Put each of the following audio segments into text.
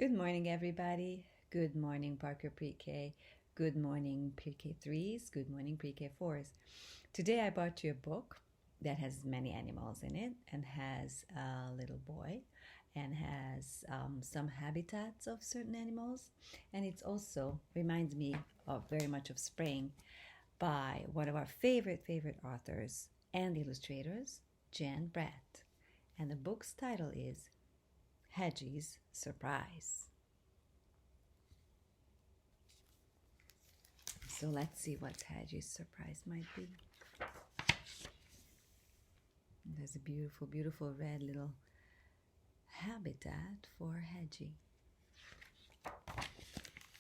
Good morning, everybody. Good morning, Parker Pre-K. Good morning, Pre-K 3s. Good morning, Pre-K 4s. Today I brought you a book that has many animals in it and has a little boy and has some habitats of certain animals. And it's also reminds me of very much of spring by one of our favorite authors and illustrators, Jan Bratt. And the book's title is Hedgie's Surprise. So let's see what Hedgie's surprise might be. There's a beautiful, beautiful red little habitat for Hedgie.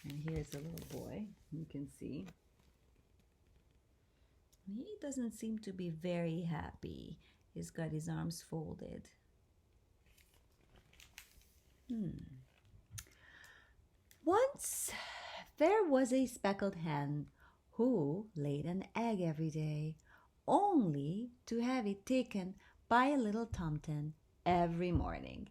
And here's a little boy, you can see. He doesn't seem to be very happy. He's got his arms folded. Once there was a speckled hen who laid an egg every day, only to have it taken by a little tomten every morning.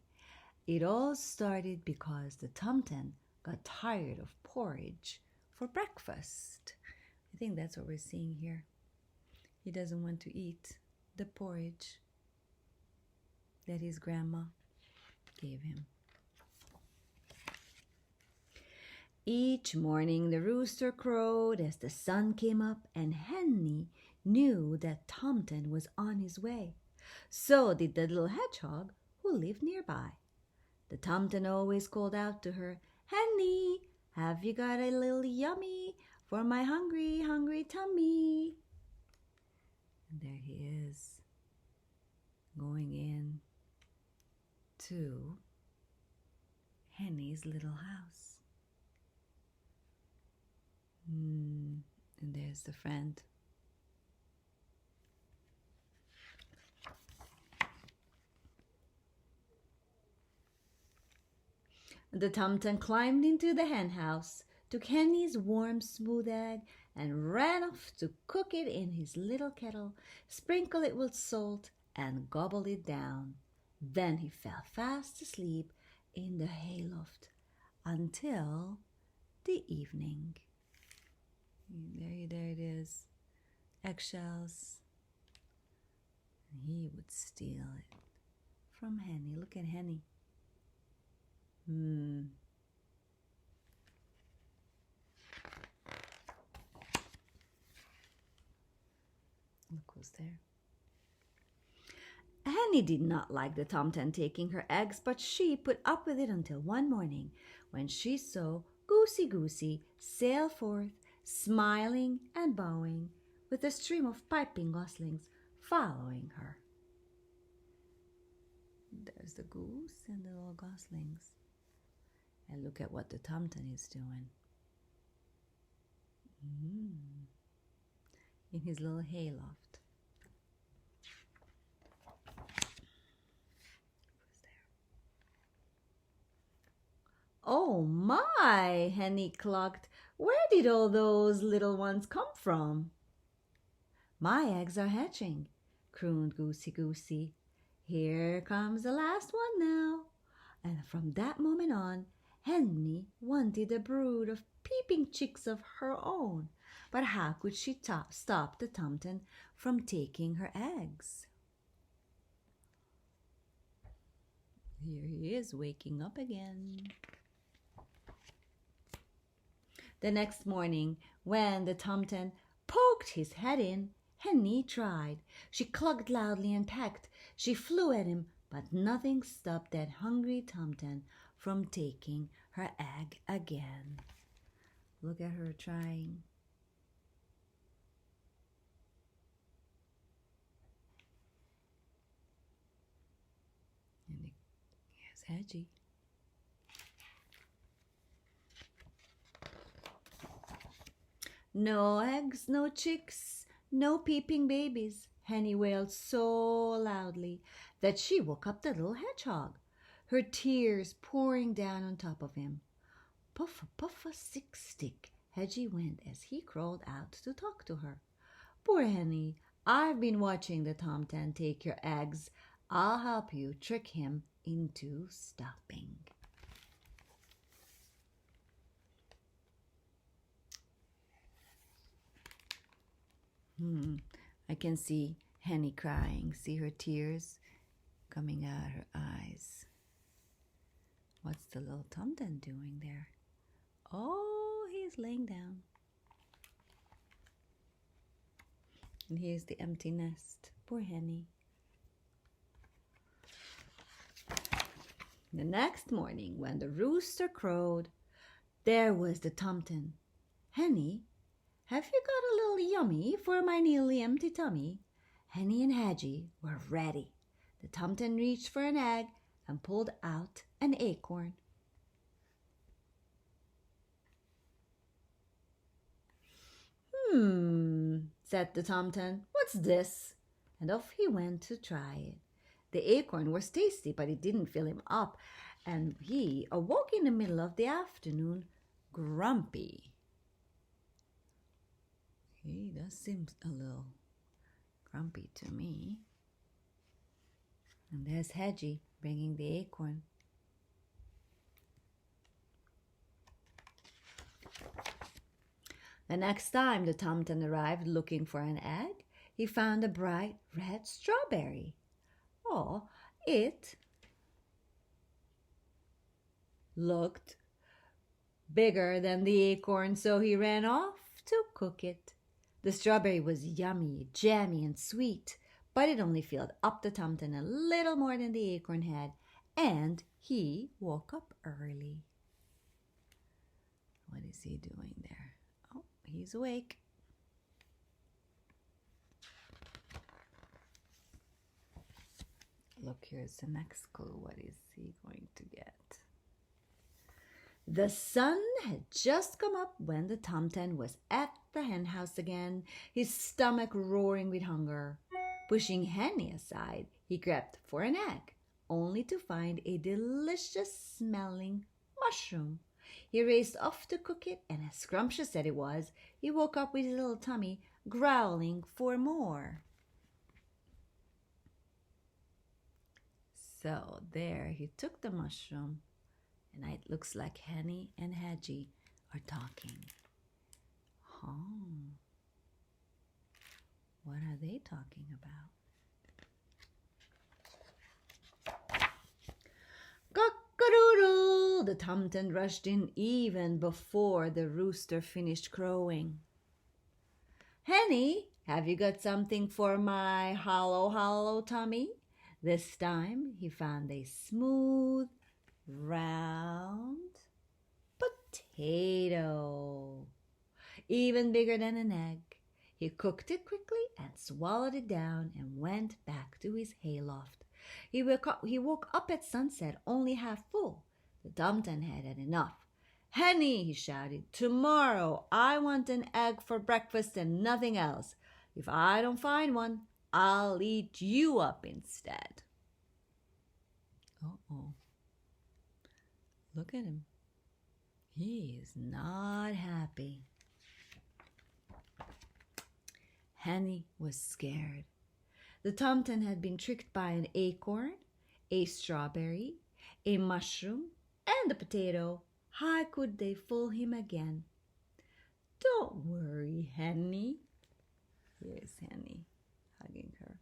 It all started because the tomten got tired of porridge for breakfast. I think that's what we're seeing here. He doesn't want to eat the porridge that his grandma gave him. Each morning the rooster crowed as the sun came up, and Henny knew that Tomten was on his way. So did the little hedgehog who lived nearby. The Tomten always called out to her, "Henny, have you got a little yummy for my hungry, hungry tummy?" And there he is, going in to Henny's little house. And there's the friend. The tomten climbed into the hen house, took Henny's warm, smooth egg, and ran off to cook it in his little kettle, sprinkle it with salt, and gobble it down. Then he fell fast asleep in the hayloft until the evening. There it is. Eggshells. And he would steal it from Henny. Look at Henny. Look who's there. Henny did not like the tomten taking her eggs, but she put up with it until one morning when she saw Goosey sail forth, smiling and bowing, with a stream of piping goslings following her. There's the goose and the little goslings. And look at what the tomten is doing. In his little hayloft. "Oh my," Henny clucked. "Where did all those little ones come from?" "My eggs are hatching," crooned Goosey. "Here comes the last one now." And from that moment on, Henny wanted a brood of peeping chicks of her own. But how could she stop the tomten from taking her eggs? Here he is waking up again. The next morning, when the tomten poked his head in, Henny tried. She clucked loudly and pecked. She flew at him, but nothing stopped that hungry tomten from taking her egg again. Look at her trying. And here's Hedgie. "No eggs, no chicks, no peeping babies," Henny wailed so loudly that she woke up the little hedgehog, her tears pouring down on top of him. "Puffa, puffa, stick," Hedgie went as he crawled out to talk to her. "Poor Henny, I've been watching the tomten take your eggs. I'll help you trick him into stopping." I can see Henny crying. See her tears coming out her eyes. What's the little Tomten doing there? Oh, he's laying down. And here's the empty nest. Poor Henny. The next morning, when the rooster crowed, there was the Tomten. Henny, have you got a little yummy for my nearly empty tummy? Henny and Hedgie were ready. The Tomten reached for an egg and pulled out an acorn. Said the Tomten. What's this? And off he went to try it. The acorn was tasty, but it didn't fill him up, and he awoke in the middle of the afternoon grumpy. He does seem a little grumpy to me. And there's Hedgie bringing the acorn. The next time the Tomten arrived looking for an egg, he found a bright red strawberry. Oh, it looked bigger than the acorn, so he ran off to cook it. The strawberry was yummy, jammy, and sweet, but it only filled up the Tomten a little more than the acorn had, and he woke up early. What is he doing there? Oh, he's awake. Look, here's the next clue. What is he going to get? The sun had just come up when the Tomten was at the hen house again, his stomach roaring with hunger. Pushing Henny aside, he grabbed for an egg, only to find a delicious-smelling mushroom. He raced off to cook it, and as scrumptious as it was, he woke up with his little tummy growling for more. So there he took the mushroom, and it looks like Henny and Hedgie are talking. Oh, what are they talking about? Cock-a-doodle! The Tomten rushed in even before the rooster finished crowing. Henny, have you got something for my hollow tummy? This time he found a smooth, round potato, even bigger than an egg. He cooked it quickly and swallowed it down and went back to his hayloft. He woke up at sunset only half full. The Tomten had enough. Henny, he shouted, tomorrow I want an egg for breakfast and nothing else. If I don't find one, I'll eat you up instead. Uh-oh. Look at him. He is not happy. Henny was scared. The Tomten had been tricked by an acorn, a strawberry, a mushroom, and a potato. How could they fool him again? Don't worry, Henny. Here's Henny hugging her.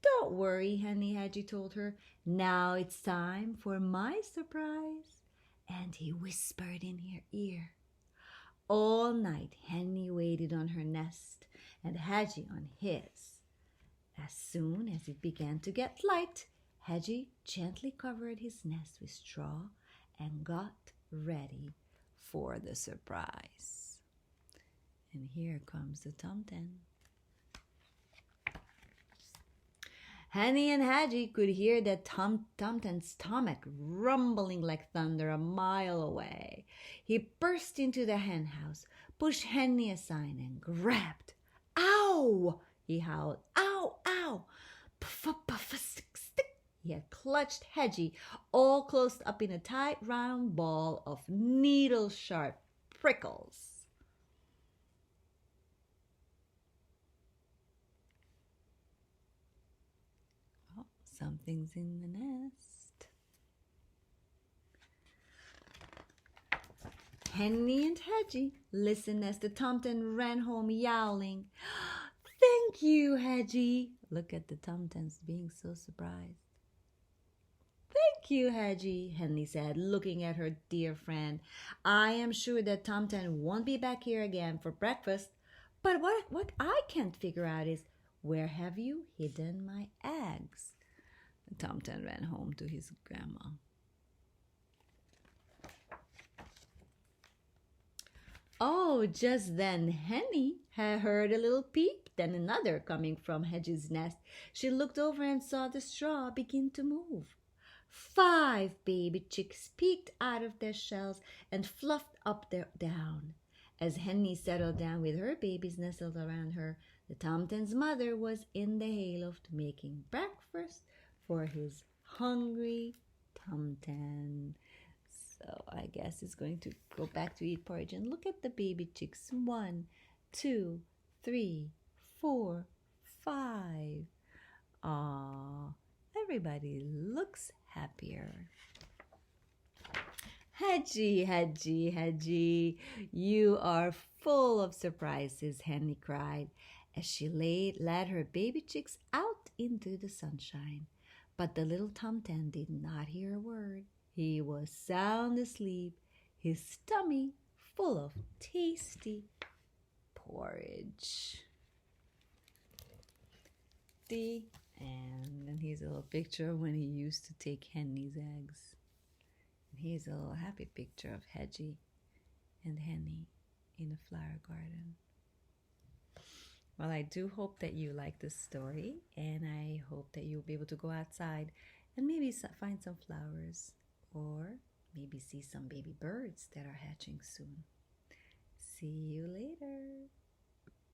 Don't worry, Henny, Hedgie told her. Now it's time for my surprise. And he whispered in her ear. All night, Henny waited on her nest and Hedgie on his. As soon as it began to get light, Hedgie gently covered his nest with straw and got ready for the surprise. And here comes the Tomten. Henny and Hedgie could hear the Tomten's stomach rumbling like thunder a mile away. He burst into the hen house, pushed Henny aside, and grabbed. Ow! He howled. Ow! Ow! Puff, puff, stick, stick. He had clutched Hedgie, all closed up in a tight round ball of needle-sharp prickles. Something's in the nest. Henny and Hedgie listened as the Tomten ran home yowling. you, Hedgie. Look at the Tomtens being so surprised. Thank you, Hedgie, Henley said, looking at her dear friend. I am sure that Tomten won't be back here again for breakfast. But what I can't figure out is, where have you hidden my eggs? Tomten ran home to his grandma. Oh, just then Henny had heard a little peep, then another coming from Hedgie's nest. She looked over and saw the straw begin to move. 5 baby chicks peeked out of their shells and fluffed up their down. As Henny settled down with her babies nestled around her, the Tomten's mother was in the hayloft making breakfast for his hungry Tomten. So I guess it's going to go back to eat porridge. And look at the baby chicks. 1, 2, 3, 4, 5. Aww, everybody looks happier. Hedgie, Hedgie, Hedgie, you are full of surprises, Henny cried as she led her baby chicks out into the sunshine. But the little Tomten did not hear a word. He was sound asleep, his tummy full of tasty porridge. And then here's a little picture when he used to take Henny's eggs. And here's a little happy picture of Hedgie and Henny in a flower garden. Well, I do hope that you like this story, and I hope that you'll be able to go outside and maybe find some flowers, or maybe see some baby birds that are hatching soon. See you